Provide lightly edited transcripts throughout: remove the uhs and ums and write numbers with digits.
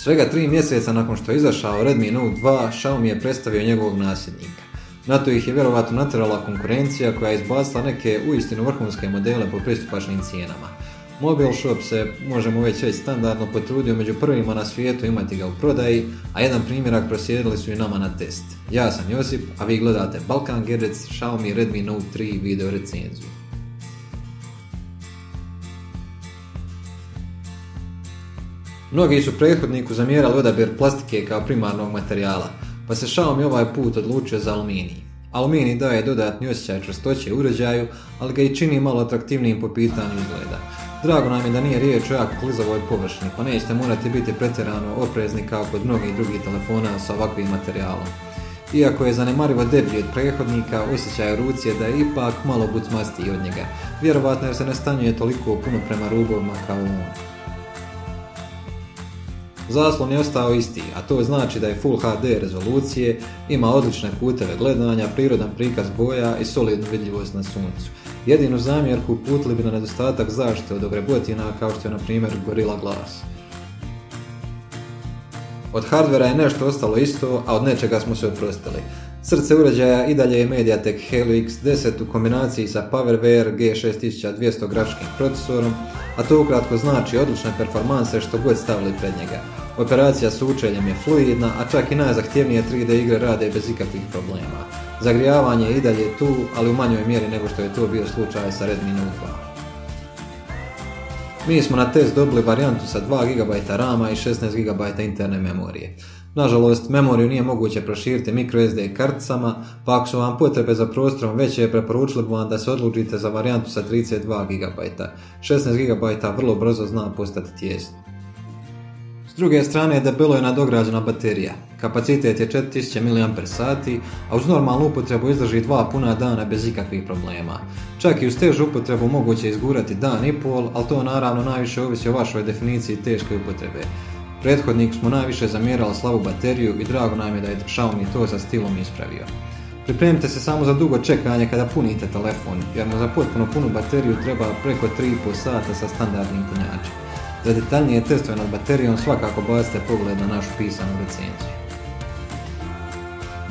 Svega 3 mjeseca nakon što je izašao Redmi Note 2, Xiaomi je predstavio njegovog nasljednika. Na to ih je vjerovatno natjerala konkurencija koja je izbacila neke uistinu vrhunske modele po pristupačnim cijenama. Mobile Shop se, možemo već reći standardno, potrudio među prvima na svijetu imati ga u prodaji, a jedan primjerak proslijedili su i nama na test. Ja sam Josip, a vi gledate Balkan Gadgets, Xiaomi Redmi Note 3 video recenziju. Mnogi su prethodniku zamjerali odabir plastike kao primarnog materijala, pa se Xiaomi ovaj put odlučio za aluminij. Aluminij daje dodatni osjećaj čvrstoće uređaju, ali ga i čini malo atraktivnijim po pitanju izgleda. Drago nam je da nije riječ o jako klizavoj površini, pa nećete morati biti pretjerano oprezni kao kod mnogih drugih telefona sa ovakvim materijalom. Iako je zanemarivo deblji od prethodnika, osjećaj u ruci je da je ipak malo bucmastiji od njega, vjerovatno jer se ne stanjuje toliko puno prema rubovima kao on. Zaslon je ostao isti, a to znači da je Full HD rezolucije, ima odlične kuteve gledanja, prirodan prikaz boja i solidnu vidljivost na suncu. Jedinu zamjerku uputili bi na nedostatak zaštite od ogrebutina kao što je na primjer Gorilla Glass. Od hardvera je nešto ostalo isto, a od nečega smo se oprostili. Srce uređaja i dalje je Mediatek Helio X10 u kombinaciji sa PowerVR G6200 grafičkim procesorom, a to ukratko znači odlične performanse što god stavili pred njega. Operacija s učeljem je fluidna, a čak i najzahtjevnije 3D igre rade bez ikakvih problema. Zagrijavanje je i dalje tu, ali u manjoj mjeri nego što je to bio slučaj sa Redmi Note 2. Mi smo na test dobili varijantu sa 2 GB RAM-a i 16 GB interne memorije. Nažalost, memoriju nije moguće proširiti microSD karticama, pa ako su vam potrebe za prostorom veće, preporučili bi vam da se odlučite za varijantu sa 32 GB. 16 GB vrlo brzo zna postati tijesno. S druge strane, debelo je nadograđena baterija. Kapacitet je 4000 mAh, a uz normalnu upotrebu izdrži 2 puna dana bez ikakvih problema. Čak i uz težu upotrebu moguće izgurati dan i pol, ali to naravno najviše ovisi o vašoj definiciji teške upotrebe. Prethodnik smo najviše zamjerali slabu bateriju i drago nam je da je Xiaomi to sa stilom ispravio. Pripremite se samo za dugo čekanje kada punite telefon, jer mu za potpuno punu bateriju treba preko 3,5 sata sa standardnim punjačem. Za detaljnije testove nad baterijom svakako bacite pogled na našu pisanu recenziju.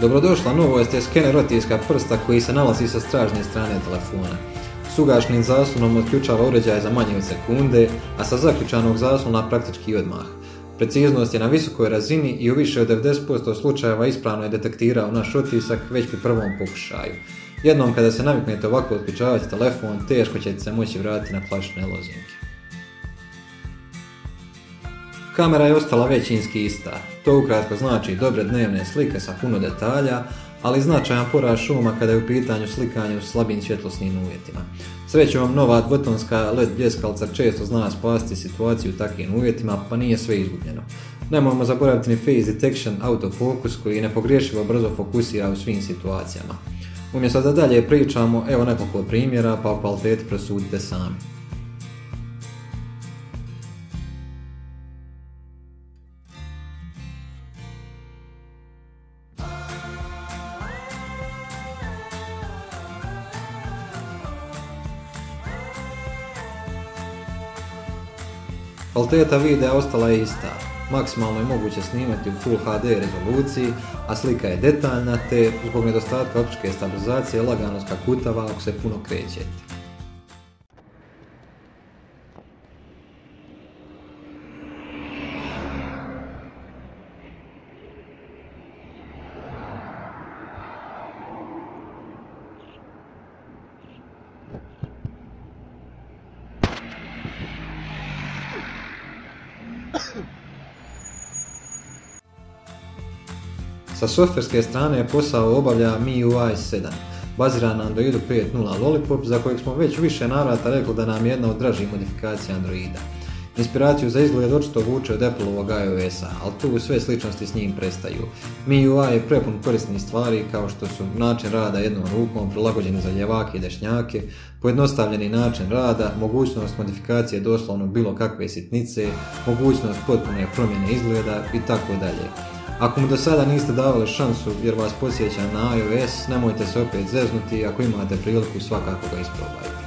Dobrodošla novost je skener otiska prsta koji se nalazi sa stražnje strane telefona. S ugašenim zaslonom otključava uređaj za manje od sekunde, a sa zaključanog zaslona praktički odmah. Preciznost je na visokoj razini i u više od 90% slučajeva ispravno je detektirao naš otisak već pri prvom pokušaju. Jednom kada se naviknete ovako otključavati telefon, teško ćete se moći vratiti na klasične lozinke. Kamera je ostala većinski ista. To ukratko znači dobre dnevne slike sa puno detalja, ali značajan porast šuma kada je u pitanju slikanje u slabim svjetlosnim uvjetima. Srećom, nova dvotonska LED bljeskalca često zna spasiti situaciju u takvim uvjetima, pa nije sve izgubljeno. Nemojmo zaboraviti ni Face Detection autofokus koji nepogriješivo brzo fokusira u svim situacijama. Umjesto da dalje pričamo, evo nekoliko primjera, pa o kvaliteti prosudite sami. Kvaliteta videa ostala je ista, maksimalno je moguće snimati u Full HD rezoluciji, a slika je detaljna te zbog nedostatka optičke stabilizacije lagano skakutava ako se puno krećete. Sa softverske strane posao obavlja MIUI 7, baziran na Androidu 5.0 Lollipop, za kojeg smo već više navrata rekli da nam je jedna od dražih modifikacija Androida. Inspiraciju za izgled očito vuče od Appleovog iOS-a, ali tu sve sličnosti s njim prestaju. MIUI je prepun korisnih stvari kao što su način rada jednom rukom, prilagođeni za ljevake i dešnjake, pojednostavljeni način rada, mogućnost modifikacije doslovno bilo kakve sitnice, mogućnost potpune promjene izgleda i tako dalje. Ako mu do sada niste davali šansu jer vas podsjeća na iOS, nemojte se opet zeznuti, ako imate priliku svakako ga isprobajte.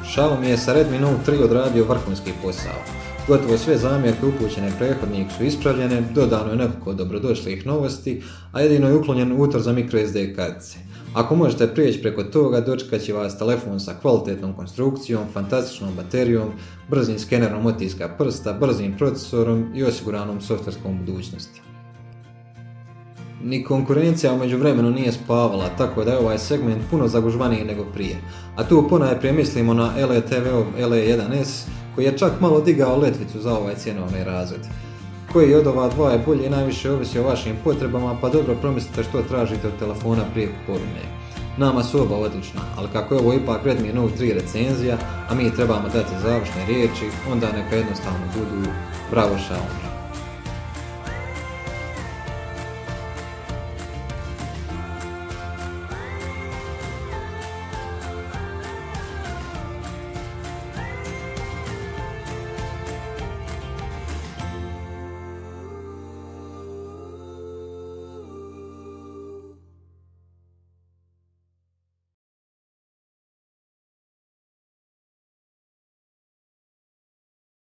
Xiaomi je sa Redmi Note 3 odradio vrhunski posao. Gotovo sve zamjerke upućene prethodnik su ispravljene, dodano je nekoliko dobrodošlih novosti, a jedino je uklonjen utor za microSD kartice. Ako možete prijeći preko toga, dočekat će vas telefon sa kvalitetnom konstrukcijom, fantastičnom baterijom, brzim skenerom otiska prsta, brzim procesorom i osiguranom softverskom budućnosti. Ni konkurencija u međuvremenu nije spavala, tako da je ovaj segment puno zagužvaniji nego prije. A tu ponajprije mislimo na LTV-ov LE1S, koji je čak malo digao letvicu za ovaj cjenovni razred. Koji od ova dva je bolji i najviše ovisi o vašim potrebama, pa dobro promislite što tražite od telefona prije kupovine. Nama su oba odlična, ali kako je ovo ipak Redmi Note 3 recenzija, a mi trebamo dati završne riječi, onda neka jednostavno budu bravo Xiaomi.